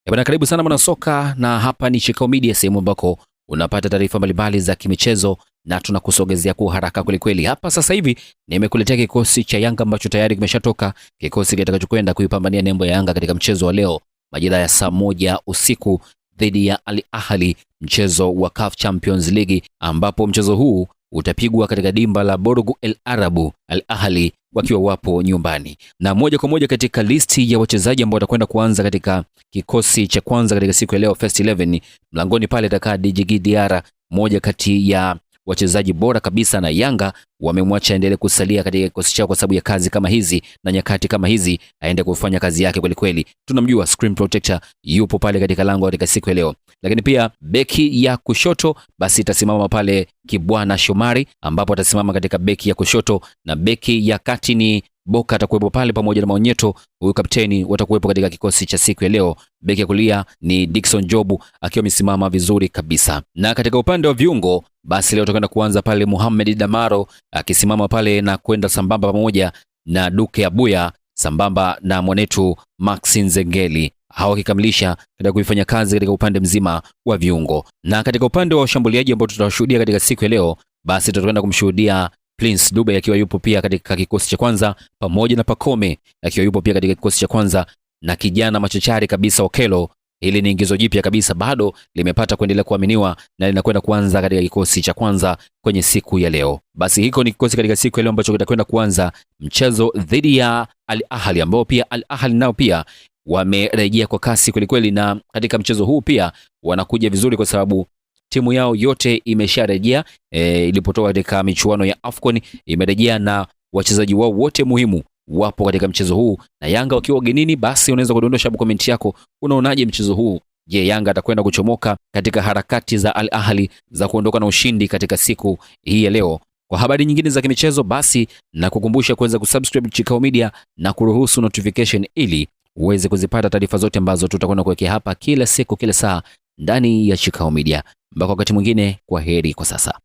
Bwana, karibu sana mwana soka, na hapa ni Chikao Media, sehemu ambako unapata taarifa mbalimbali za kimichezo na tunakusogezea kwa haraka kweli. Hapa sasa hivi nimekuletea kikosi cha Yanga ambacho tayari kimeshatoka, kikosi kitakachokwenda kuipambania nembo ya Yanga katika mchezo wa leo majira ya saa 1 usiku dhidi ya Al Ahly, mchezo wa CAF Champions League, ambapo mchezo huu utapigwa katika dimba la Borgo El Arabu, Al Ahly wakiwa wapo nyumbani. Na moja kwa moja katika listi ya wachezaji ambao watakwenda kuanza katika kikosi cha kwanza katika siku ya leo, first 11, mlangoni pale atakaa Djigui Diarra, moja kati ya wachezaji bora kabisa, na Yanga wamemwacha endelee kusalia katika kikosi chao kwa sababu ya kazi kama hizi na nyakati kama hizi, aende kufanya kazi yake kweli. Tunamjua screen protector yupo pale katika lango katika siku ya leo. Lakini pia beki ya kushoto basi itasimama pale Kibwana Shomari, ambapo atasimama katika beki ya kushoto, na beki ya kati ni Boka atakuwepo pale pamoja na Maonyeto, huyu kapteni watakuwepo katika kikosi cha siku ya leo. Beki ya kulia ni Dickson Jobu akiwa amesimama vizuri kabisa. Na katika upande wa viungo basi leo tutakwenda kuanza pale Mohamed Damaro akisimama pale na kwenda sambamba pamoja na Duke Abuya sambamba na mwanetu Maxi Nzengeli, hao kikamilisha katika kuifanya kazi katika upande mzima wa viungo. Na katika upande wa washambuliaji ambao tutawashuhudia katika siku ya leo, basi tutakwenda kumshuhudia Prince Dube akiwa yupo pia katika kikosi cha kwanza, pamoja na Pacome akiwa yupo pia katika kikosi cha kwanza, na kijana machachari kabisa Okello. Hili ni ingizo jipya kabisa, bado limepata kuendelea kuaminiwa na linakwenda kuanza katika kikosi cha kwanza kwenye siku ya leo. Basi hiko ni kikosi katika siku ya leo ambacho kitakwenda kuanza mchezo dhidi ya Al Ahly, ambao pia Al Ahly nao pia wamerejea kwa kasi kweli, na katika mchezo huu pia wanakuja vizuri kwa sababu timu yao yote imesharejea ilipotoka katika michuano ya AFCON, imerejea na wachezaji wao wote muhimu wapo katika mchezo huu, na Yanga wakiwa ugenini. Basi unaweza kudondosha hapo comment yako, unaonaje mchezo huu? Je, Yanga atakwenda kuchomoka katika harakati za Al Ahly za kuondoka na ushindi katika siku hii ya leo? Kwa habari nyingine za kimichezo, basi na kukumbusha kuweza kusubscribe Chikao Media na kuruhusu notification ili uweze kuzipata taarifa zote ambazo tutakwenda kuwekea hapa kila siku kila saa ndani ya Chikao Media. Mpaka wakati mwingine, kwa heri kwa sasa.